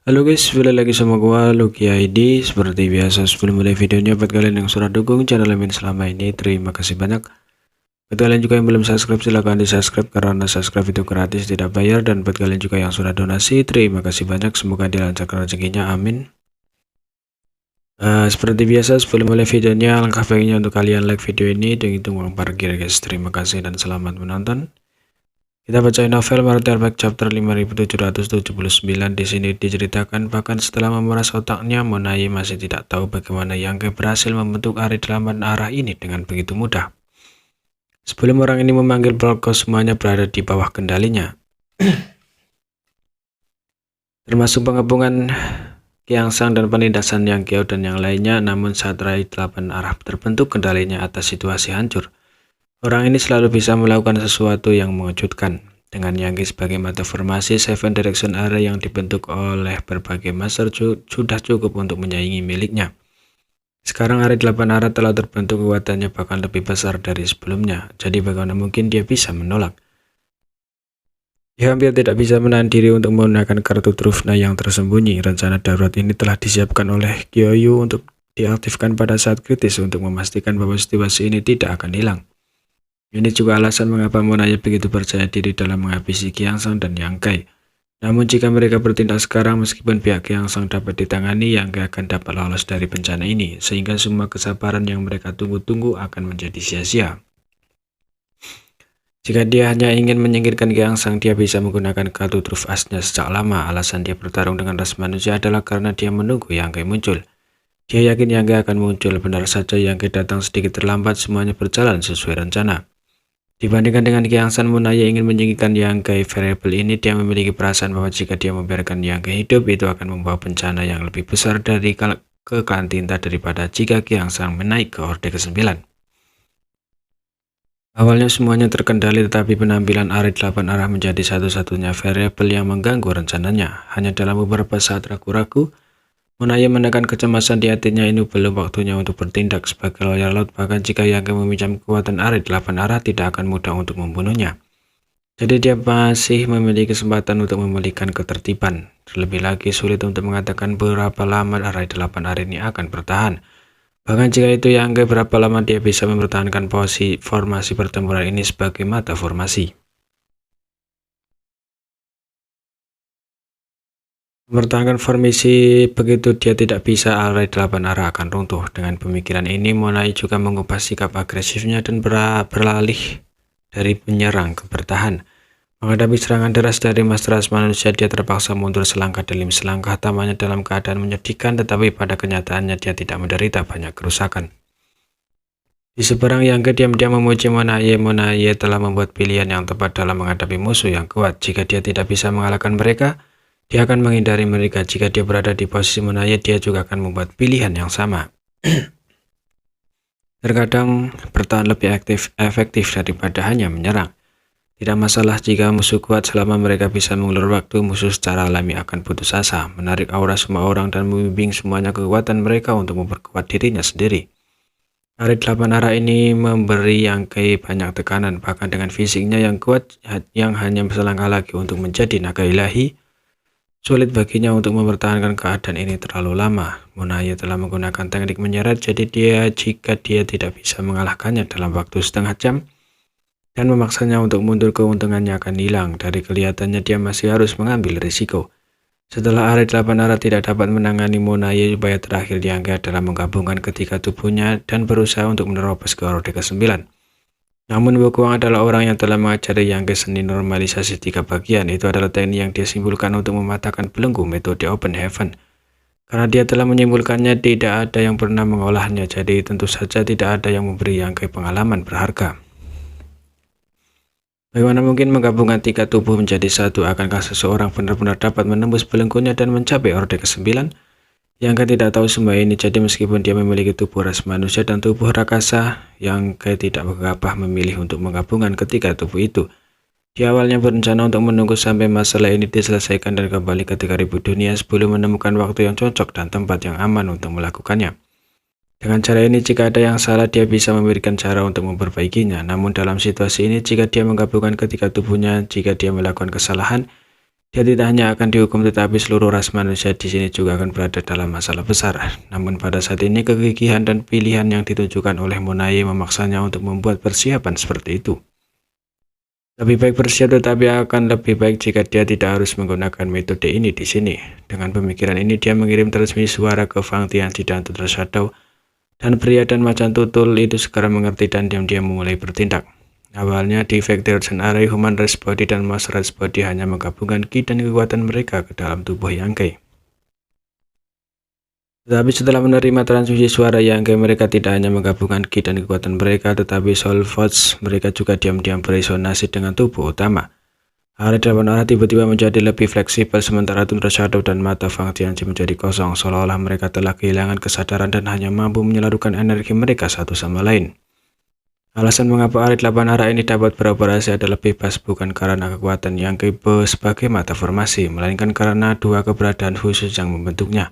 Halo guys, balik lagi sama gua Lucky ID. Seperti biasa sebelum mulai videonya, buat kalian yang sudah dukung channel Min selama ini, terima kasih banyak. Buat kalian juga yang belum subscribe, silahkan di subscribe karena subscribe itu gratis, tidak bayar. Dan buat kalian juga yang sudah donasi, terima kasih banyak, semoga dilancarkan rezekinya, amin. Seperti biasa sebelum mulai videonya, alangkah baiknya untuk kalian like video ini dan hitung uang parkir guys. Terima kasih dan selamat menonton. Kita bacain novel Martial Back chapter 5779. Di sini diceritakan bahkan setelah memeras otaknya, Monaye masih tidak tahu bagaimana Yang berhasil membentuk Ari 8 arah ini dengan begitu mudah. Sebelum orang ini memanggil Bloko, semuanya berada di bawah kendalinya. Termasuk pengepungan Kiangsang dan penindasan Yang Kiao dan yang lainnya. Namun saat Rai 8 arah terbentuk, kendalinya atas situasi hancur. Orang ini selalu bisa melakukan sesuatu yang mengejutkan. Dengan Yang sebagai mata formasi, Seven Direction Array yang dibentuk oleh berbagai master sudah cukup untuk menyaingi miliknya. Sekarang Array 8 arah telah terbentuk, kekuatannya bahkan lebih besar dari sebelumnya. Jadi bagaimana mungkin dia bisa menolak? Dia hampir tidak bisa menahan diri untuk menggunakan kartu Trufna yang tersembunyi. Rencana darurat ini telah disiapkan oleh Kyoyu untuk diaktifkan pada saat kritis untuk memastikan bahwa situasi ini tidak akan hilang. Ini juga alasan mengapa Monaye begitu percaya diri dalam menghabisi Kiangsang dan Yang Kai. Namun jika mereka bertindak sekarang, meskipun pihak Kiangsang dapat ditangani, Yang Kai akan dapat lolos dari bencana ini, sehingga semua kesabaran yang mereka tunggu-tunggu akan menjadi sia-sia. Jika dia hanya ingin menyingkirkan Kiangsang, dia bisa menggunakan kartu truf asnya sejak lama. Alasan dia bertarung dengan ras manusia adalah karena dia menunggu Yang Kai muncul. Dia yakin Yang Kai akan muncul. Benar saja Yang Kai datang sedikit terlambat, semuanya berjalan sesuai rencana. Dibandingkan dengan Kiangsang, Monaye ingin menyingkirkan Yang Kai variabel ini. Dia memiliki perasaan bahwa jika dia membiarkan Yang Kai hidup, itu akan membawa bencana yang lebih besar dari kekalahan tinta daripada jika Kiangsang menaik ke Horde ke-9. Awalnya semuanya terkendali, tetapi penampilan Ari 8 arah menjadi satu-satunya variabel yang mengganggu rencananya. Hanya dalam beberapa saat ragu-ragu, Monaye menekan kecemasan di hatinya. Ini belum waktunya untuk bertindak sebagai loyal laut. Bahkan jika Yang Kai meminjam kekuatan Ari 8 arah, tidak akan mudah untuk membunuhnya. Jadi dia masih memiliki kesempatan untuk memulihkan ketertiban. Terlebih lagi sulit untuk mengatakan berapa lama Ari 8 arah ini akan bertahan. Bahkan jika itu Yang Kai, berapa lama dia bisa mempertahankan formasi pertempuran ini sebagai mata formasi. Mempertahankan formasi begitu dia tidak bisa, Array 8 arah akan runtuh. Dengan pemikiran ini, Monaye juga mengubah sikap agresifnya dan beralih dari menyerang ke bertahan. Menghadapi serangan deras dari ras manusia, dia terpaksa mundur selangkah demi selangkah. Tampaknya dalam keadaan menyedihkan, tetapi pada kenyataannya dia tidak menderita banyak kerusakan. Di seberang Yang Kai diam-diam memuji Monaye. Monaye telah membuat pilihan yang tepat dalam menghadapi musuh yang kuat. Jika dia tidak bisa mengalahkan mereka, dia akan menghindari mereka. Jika dia berada di posisi Monaye, dia juga akan membuat pilihan yang sama. Terkadang bertahan lebih efektif daripada hanya menyerang. Tidak masalah jika musuh kuat, selama mereka bisa mengulur waktu. Musuh secara alami akan putus asa, menarik aura semua orang dan membimbing semuanya kekuatan mereka untuk memperkuat dirinya sendiri. Ari 8 arah ini memberi Yang Kai banyak tekanan, bahkan dengan fisiknya yang kuat yang hanya selangkah lagi untuk menjadi naga ilahi. Sulit baginya untuk mempertahankan keadaan ini terlalu lama. Monaye telah menggunakan teknik menyeret, jadi jika dia tidak bisa mengalahkannya dalam waktu setengah jam dan memaksanya untuk mundur, keuntungannya akan hilang. Dari kelihatannya dia masih harus mengambil risiko. Setelah Ari 8 arah tidak dapat menangani Monaye, upaya terakhir Yang Kai adalah menggabungkan ketiga tubuhnya dan berusaha untuk menerobos ke Horde ke-9. Namun Bokuang adalah orang yang telah mengajari Yang Kai seni normalisasi 3 bagian. Itu adalah teknik yang dia simpulkan untuk mematahkan belenggu metode Open Heaven. Karena dia telah menyimpulkannya, tidak ada yang pernah mengolahnya, jadi tentu saja tidak ada yang memberi Yang Kai pengalaman berharga. Bagaimana mungkin menggabungkan 3 tubuh menjadi satu? Akankah seseorang benar-benar dapat menembus belenggunya dan mencapai Horde ke-9? Yang Kai tidak tahu semua ini, jadi meskipun dia memiliki tubuh ras manusia dan tubuh rakasa, Yang Kai tidak gegabah memilih untuk menggabungkan ketiga tubuh itu. Dia awalnya berencana untuk menunggu sampai masalah ini diselesaikan dan kembali ke 3000 dunia sebelum menemukan waktu yang cocok dan tempat yang aman untuk melakukannya. Dengan cara ini, jika ada yang salah, dia bisa memberikan cara untuk memperbaikinya. Namun dalam situasi ini, jika dia menggabungkan ketiga tubuhnya, jika dia melakukan kesalahan, Dia tidak hanya akan dihukum, tetapi seluruh ras manusia di sini juga akan berada dalam masalah besar. Namun pada saat ini kegigihan dan pilihan yang ditunjukkan oleh Monaye memaksanya untuk membuat persiapan seperti itu. Lebih baik bersiap, tetapi akan lebih baik jika dia tidak harus menggunakan metode ini di sini. Dengan pemikiran ini, dia mengirim transmisi suara ke Fang Tianqi dan Tutor Shadow, dan pria dan macan tutul itu segera mengerti dan diam-diam mulai bertindak. Awalnya di Factory Array, Human Race Body dan Master Race Body hanya menggabungkan ki dan kekuatan mereka ke dalam tubuh Yang Kai. Tetapi setelah menerima transmisi suara Yang Kai, mereka tidak hanya menggabungkan ki dan kekuatan mereka, tetapi Soul Force mereka juga diam-diam beresonasi dengan tubuh utama. Array 8 arah tiba-tiba menjadi lebih fleksibel, sementara Tutor Shadow dan mata Fang Tianqi menjadi kosong, seolah-olah mereka telah kehilangan kesadaran dan hanya mampu menyalurkan energi mereka satu sama lain. Alasan mengapa arah 8 arah ini dapat beroperasi adalah bebas, bukan karena kekuatan Yang Kai sebagai mata formasi, melainkan karena dua keberadaan khusus yang membentuknya.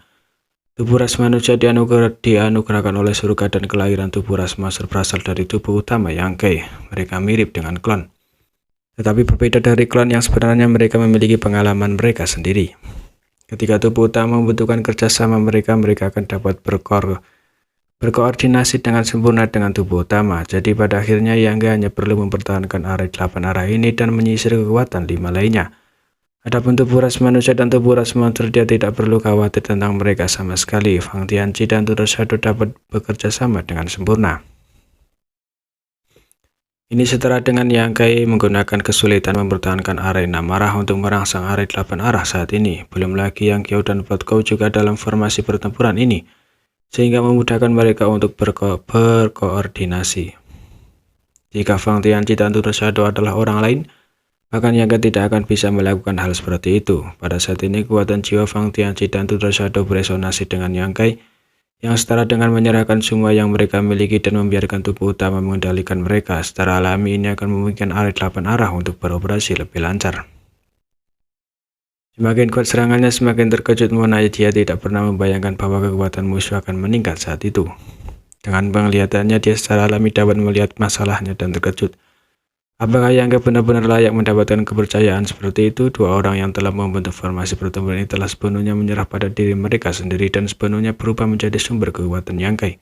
Tubuh ras manusia dianugerahkan oleh surga, dan kelahiran tubuh ras master berasal dari tubuh utama Yang Kai. Mereka mirip dengan klon. Tetapi berbeda dari klon yang sebenarnya, mereka memiliki pengalaman mereka sendiri. Ketika tubuh utama membutuhkan kerjasama mereka akan dapat berkoordinasi dengan sempurna dengan tubuh utama. Jadi pada akhirnya Yang Kai hanya perlu mempertahankan arah 8 arah ini dan menyisir kekuatan 5 lainnya. Adapun tubuh ras manusia dan tubuh ras monster, dia tidak perlu khawatir tentang mereka sama sekali. Fang Tianqi dan Tutor Shadow dapat bekerja sama dengan sempurna. Ini setara dengan Yang Kai menggunakan kesulitan mempertahankan arah 6 arah untuk merangsang arah 8 arah saat ini. Belum lagi Yang Qiao dan Blood Cow juga dalam formasi pertempuran ini, sehingga memudahkan mereka untuk berkoordinasi. Jika Fang Tianqi dan Tutor Shadow adalah orang lain, bahkan Yang Kai tidak akan bisa melakukan hal seperti itu. Pada saat ini kekuatan jiwa Fang Tianqi dan Tutor Shadow beresonasi dengan Yang Kai, yang setara dengan menyerahkan semua yang mereka miliki dan membiarkan tubuh utama mengendalikan mereka. Secara alami ini akan memungkinkan arah 8 arah untuk beroperasi lebih lancar. Semakin kuat serangannya, semakin terkejut Monaye. Dia tidak pernah membayangkan bahwa kekuatan musuh akan meningkat saat itu. Dengan penglihatannya, dia secara alami dapat melihat masalahnya dan terkejut. Apakah Yang Kai benar-benar layak mendapatkan kepercayaan seperti itu? Dua orang yang telah membentuk formasi pertempuran ini telah sepenuhnya menyerah pada diri mereka sendiri dan sepenuhnya berubah menjadi sumber kekuatan Yang Kai.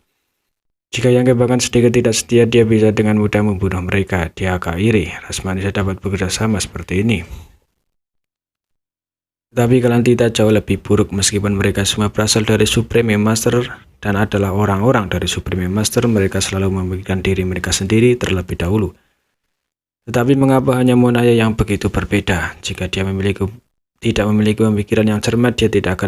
Jika Yang Kai bahkan sedikit tidak setia, dia bisa dengan mudah membunuh mereka. Dia agak iri, ras manusia dapat bekerja sama seperti ini. Tetapi kalian tidak jauh lebih buruk. Meskipun mereka semua berasal dari Supreme Master dan adalah orang-orang dari Supreme Master, mereka selalu memikirkan diri mereka sendiri terlebih dahulu. Tetapi mengapa hanya Monaye yang begitu berbeda? Jika dia tidak memiliki pemikiran yang cermat, dia tidak akan